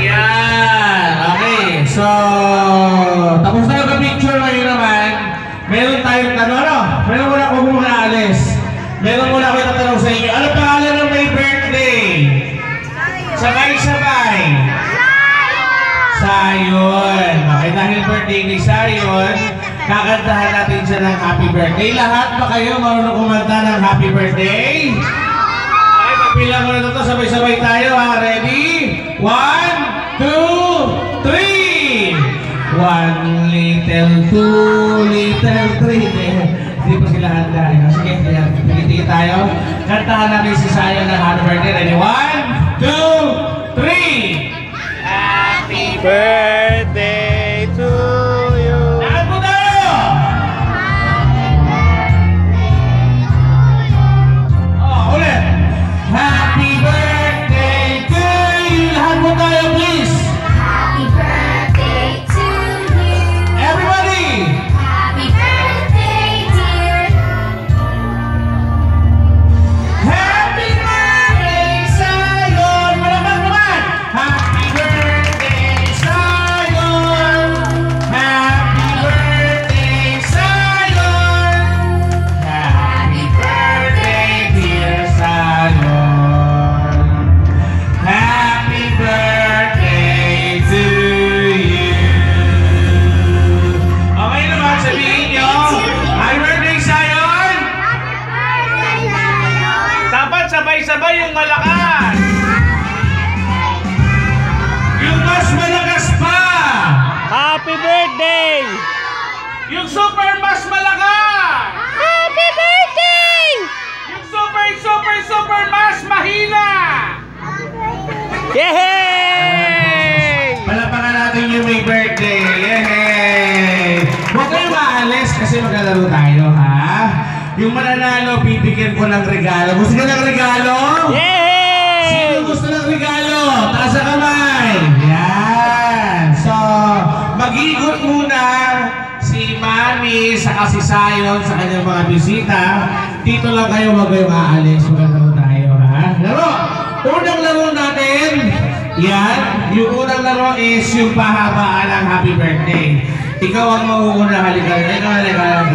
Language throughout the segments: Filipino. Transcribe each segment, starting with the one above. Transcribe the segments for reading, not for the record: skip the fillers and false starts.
Yan. Okay. So, tapos na yung picture ngayon naman. Meron tayong ano? Meron muna ako muna alis. Meron muna ako itatanong sa inyo. Ano pangalan ng may birthday? Sabay-sabay. Sayon. Okay, dahil birthday ni Sayon, kakantahan natin siya ng happy birthday. Lahat ba kayo marunong kumanta ng happy birthday? Okay, pagpilang ko na ito. Sabay-sabay tayo ha. Ready? 1, 2, 3! 1 little, 2 little, 3. Hindi pa sila handa. Sige, tigil tayo. Kantahan natin si Sayon ng happy birthday. Ready? 1, 2, 3! Happy Birthday to you. Lahat po tayo! Oh, ulit! Happy birthday to you! Lahat po tayo, please! Happy birthday to you. Everybody! Happy birthday, dear. Happy birthday, Sayon! Malakad naman! Happy birthday, Sayon! Happy birthday, Sayon! Happy birthday, dear Sayon! Happy birthday to you! Okay naman, sabihin nyo, happy birthday, Sayon! Dapat sabay-sabay yung malakas! Yung mas malakas pa! Happy birthday! Yung super mas malakas! Happy birthday! Yung super mas mahina! Yay! Palapakan natin yung may birthday! Yay! Huwag kayong maalis kasi maglalaro tayo, ha? Yung mananalo, bibigyan ko ng regalo. Gusto nyo ng regalo? Yay! Sino gusto ng regalo? Taas ang kamay! Yan! So, mag-iikot muna si Mami sa si Sayon sa kanyang mga bisita. Dito lang kayo, wag kayong aalis. Maglalaro tayo, ha? Laro! Unang laro natin, yan. Yung unang laro is yung pahabaan ng happy birthday. Ikaw ang mauuna, halika. Halika.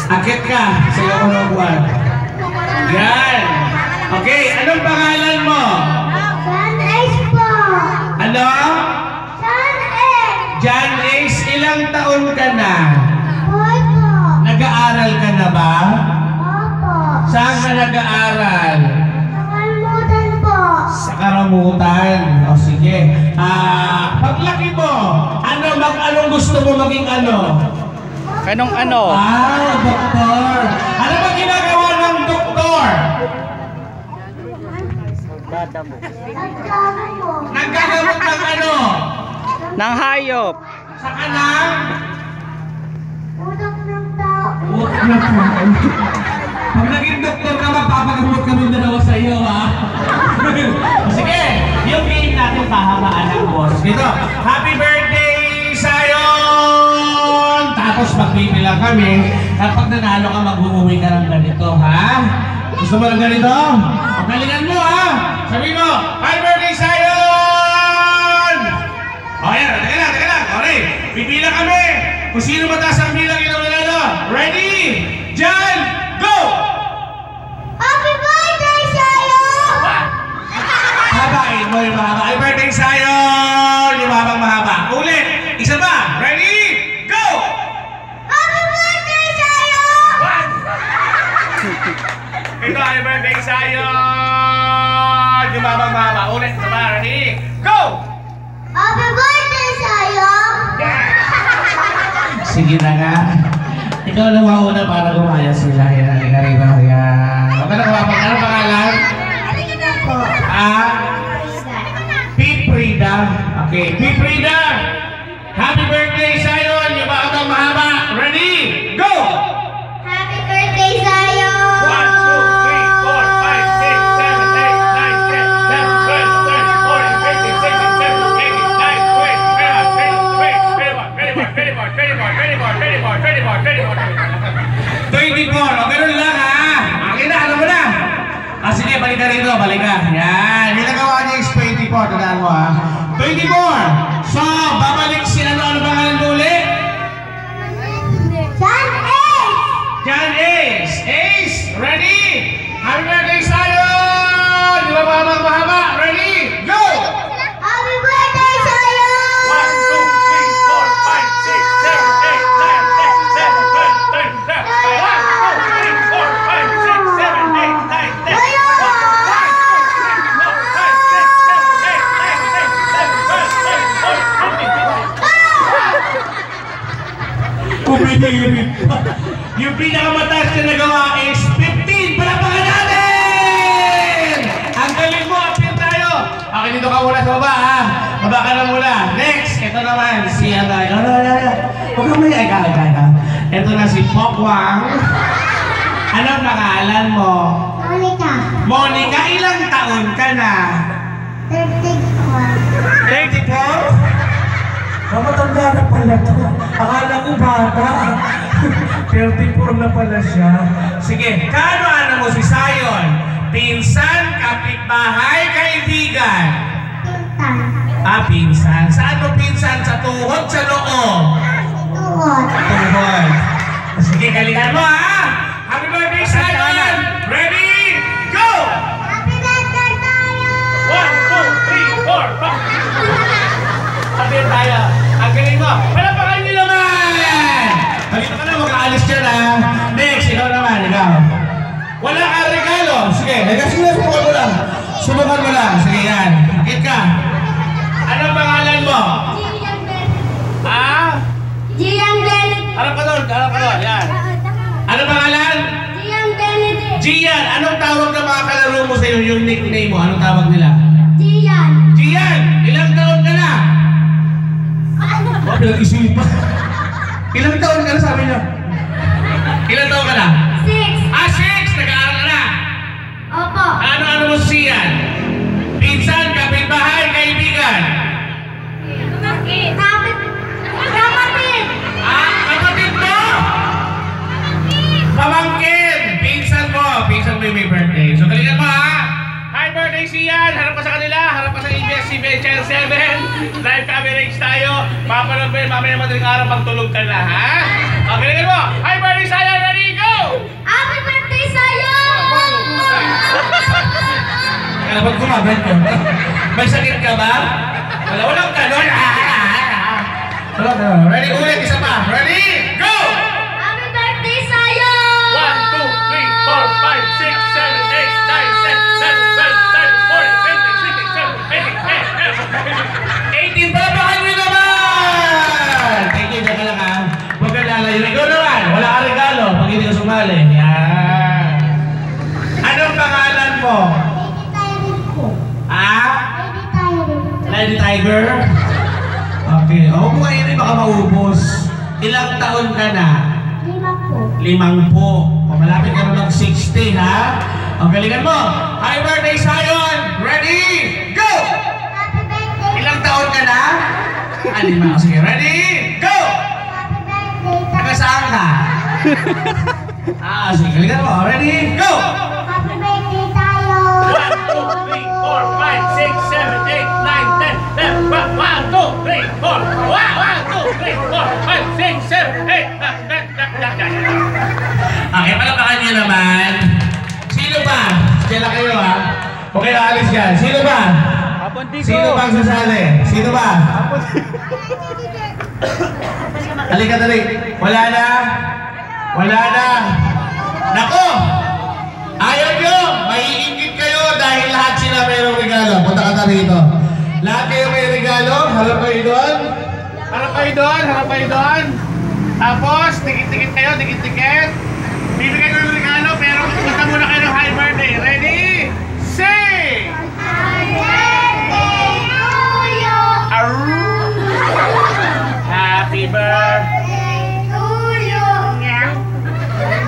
Akit ka sa iyong unaguan. Yan! Okay, anong pangalan mo? John Ace po. Ano? John Ace. John Ace, ilang taon ka na? Boy po. Nag-aaral ka na ba? Opo. Saan ka nag-aaral? Nakalimutan po. Sa Karamutan. O sige. Paglaki mo, anong gusto mo maging ano? Anong ano? Doktor. Ano ba ginagawa ng doktor? Nagkano po. Naggagamot ng ano? Nang hayop. Sa kanang? Utak ng tao. Pag naging doktor ka, magpapagamot kami dalawa sa iyo, ha? Sige, yung game natin pahabaan ng boss. Dito, happy birthday, Sayon! Tapos magbibilang kami. Kapag nanalo ka, mag-uuwi ka ng ganito, ha? Gusto mo ng ganito? Pagalingan mo, ha? Sabi mo, happy birthday, Sayon! O yan, teka lang. Okay, bibilang kami. Kung sino mataas ang bilang yun ang manalo. Ready? Jan, go! Happy birthday, Sayo! Habain mo yung mahaba. Happy birthday, Sayon! Yung mahabang mahaba. Ulit. Isa pa. Ready? Go! Happy birthday, Sayo! Ito, happy birthday, Sayon! Yung mahabang mahaba. Ulit. Isa pa. Ready? Go! Happy birthday, Sayo! Sige na nga. Ikaw na mauna para gumaya sila. Yan, halika rito. Yan. Huwag ka na kumapag. Ano pangalan? Po. Piprida. Okay, Piprida. Happy birthday, Sayon. Yung mahabang mahaba. Ready? Go! Happy birthday, Sayo! 1, 2, 3, 4, 5, 6, 7, 8, 9, 10, 11, 12, 13, 14, 15, 16, 17, 18, 19, 20, 21, 22, 23, 24. O, ganun lang ha. Akin na, alam mo na. balik ka rito, balik ka. Yan, yung nagawa niya is 24, tandaan mo ha. 24! So, babalik si ano pangalan mo ulit? John Ace! John Ace! Ace, ready? Happy birthday sa'yo! Di ba mahaba? Ready? Go! Happy birthday sa'yo! 1, 2, 3, 4, 5, 6, 7, 8, 9, 10, 11, 12, 13, 14, 15, 16, 17, 18, 19, 20, 21, 22, 23, 24, 25, 26, 27, 28, 29, 30. Yung pinakamataas na nagawa is 15! Palapakan natin! Ang galing mo, appeal tayo! Okay, dito ka muna sa baba, ha? Baba ka na muna. Next, ito naman, si Atay. Huwag ka may ay. Ito na si Pokwang. Anong pangalan mo? Monica. Monica, ilang taon ka na? 34. 34? Matanda na pala to. Akala ko bata. 34 na pala siya. Sige, kaano mo si Sayon? Pinsan, kapitbahay, kaibigan? Pintan. Pinsan. Saan mo pinsan? Sa tuhod, sa noo? Tuhod. Tuhod. Sige, galingan mo ha! Happy birthday, Sayon! Ready? Go! Happy birthday tayo! 1, 2, 3, 4, 5. Happy tayo. Ang galing mo. Palapakan niyo naman! Halika ka na, makaalis dyan ha. Next, ikaw naman, ikaw. Wala kang regalo. Sige, subukan mo lang. Subukan mo lang. Sige, yan. Akit ka. Anong pangalan mo? Gian Bennett. Ah? Gian Bennett. Harap ka doon. Yan. Anong pangalan? Gian Bennett. Gian. Anong tawag ng mga kalaro mo sa'yo? Yung nickname mo. Anong tawag nila? Gian. Gian! Ilang taon ka na? Pinag-isipan. Ilang taon ka na sabi niyo? Ilang taon ka na? 6. 6! Nag-aaral ka na? Opo. Ano mo siyan? Pinsan, kapitbahay, kaibigan? Kapatid. Kapatid. Kapatid mo? Pamangkin! Pinsan mo yung may birthday. So, galingan mo ha! Hi, birthday siyan! Harap ka sa kanila, harap ka sa ABS-CBN Channel 7. Live coverage tayo. Papanood mo yun, mamaya madaling araw pagtulog ka na, ha? O, galingan mo! Hi, birthday siyan! Ready, go! Happy birthday sa'yo! Kaya pag kumabit ko, may sakit ka ba? Walang ganon. Ready, ulit, isa pa. Ready, go! Happy birthday sa'yo! 1, 2, 3, 4, 5, 6, 7, 8, 9, 10, 11, 12, 13, 14, 15, 16, 17, 18, 18 pa ba kayo naman? Thank you, dyan ka lang ha. Huwag ka lalayo. Ikaw naman, wala ka regalo pag hindi ka sumali. Yan. Anong pangalan mo? Lady Tiger? Okay. Huwag mo kainin, baka maubos. Ilang taon ka na? 5 po. Malapit ka na ng 60, ha? Ang galingan mo. Happy birthday, Sayon! Ready? Go! Happy birthday! Ilang taon ka na? 5. Sige, ready? Go! Happy birthday! Taga saan ka? Sige, galingan mo. Ready? Go! Happy birthday tayo! 1, 2, 3, 4, 5, 6, 7, 8, 9, 10, 11, 1, 2, 3, 4, 1, 2, 3, 4, 5, 6, 7, 8, 9, 10. Okay, palapakan niyo naman. Sino ba? Sila kayo ha? Okay, alis yan. Sino ba? Sino bang sasali? Sino ba? Halika dali. Wala na? Wala na? Nako! Ayaw nyo! Maiingit kayo dahil lahat sila mayroong regalo. Punta ka na rito. Lahat kayo may regalo. Harap kayo doon. Harap kayo doon. Harap kayo doon. Tapos, tikit-tikit kayo. Tikit-tikit. Bibigay ko yung regalo pero punta muna kayo ng happy birthday. Ready? Say! Happy birthday to you! Happy birthday To you!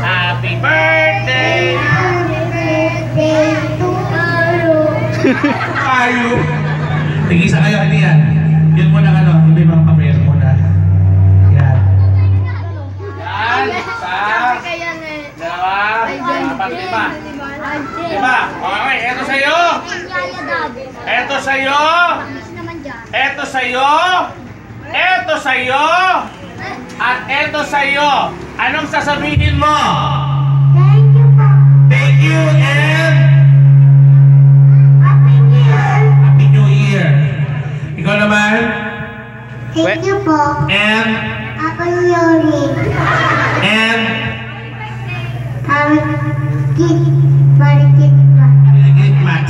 Happy birthday Happy birthday to you! Tayo. Tigisa kayo, hindi yan. Yun muna hindi mga papel muna. Yan. Yan. Isa. Dalawa. 4, 5. Diba? Okay, eto sa'yo. Eto sa'yo. Eto sa'yo. Eto sa'yo. At eto sa'yo. Anong sasabihin mo? Thank you po. Thank you and Happy New Year. Happy New Year. Ikaw naman? Thank you po. And Happy New Year. and Marikit pa. Mat.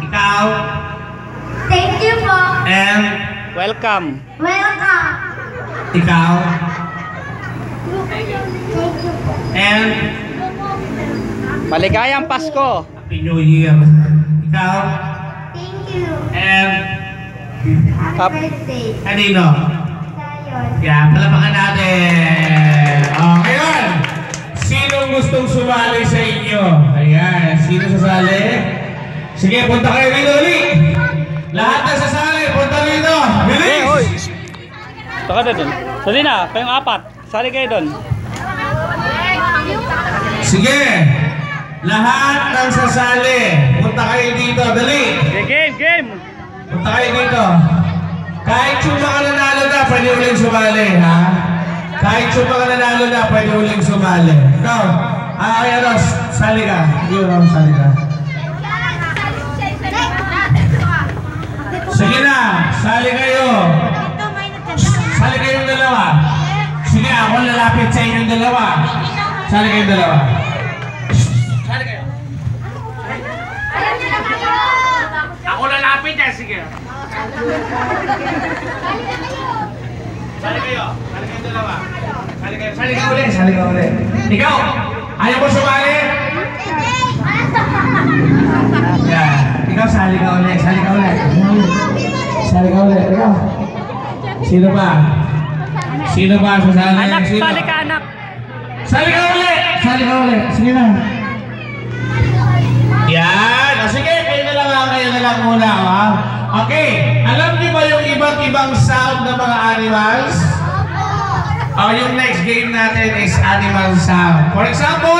Ikaw? Thank you po. And Welcome. Welcome. ikaw? Thank you po. And Maligayang Pasko. Happy New Year. Ikaw? Thank you. And Happy birthday. kanino? Sayon. Yeah, palapakan natin. Okay yun. Sinong gustong sumali sa inyo? Ayan, sino sasali? Sige, punta kayo dito ulit. Lahat na sasali, punta dito. Hey, hoy. Bilis! Saka na dun. Sali na, kayong apat. Sali kayo dun. Sige, lahat ng sasali, punta kayo dito. Dali. Okay, game, game. Punta kayo dito. Kahit yung mga nanalo na, pwede uling sumali, ha? Kahit yung mga nanalo na, pwede uling sumali. Ikaw, kaya Ros, sali ka. Hindi mo sali ka. Sige na, sali kayo. Sali kayong dalawa. Sige, ako lalapit sa inyong dalawa. Sali kayong dalawa. Sali kayo. Ako lalapit eh, sige. Sali kayo. Sali kayong dalawa. Sali kayo. Sali ka ulit. Sali ka ulit. Ikaw, ayaw mo sumali? Yeah. Ikaw, sali ka ulit. Sali ka ulit. Sali ka ulit. Ikaw. Sino ba? Sino ba sasali? Anak, Sino? sali ka anak. Sali ka ulit! Sali ka ulit. Sige na. Yan. O sige, kayo na lang muna. Ha? Okay. Alam niyo ba yung iba't ibang sound ng mga animals? O yung next game natin is animal sound. For example,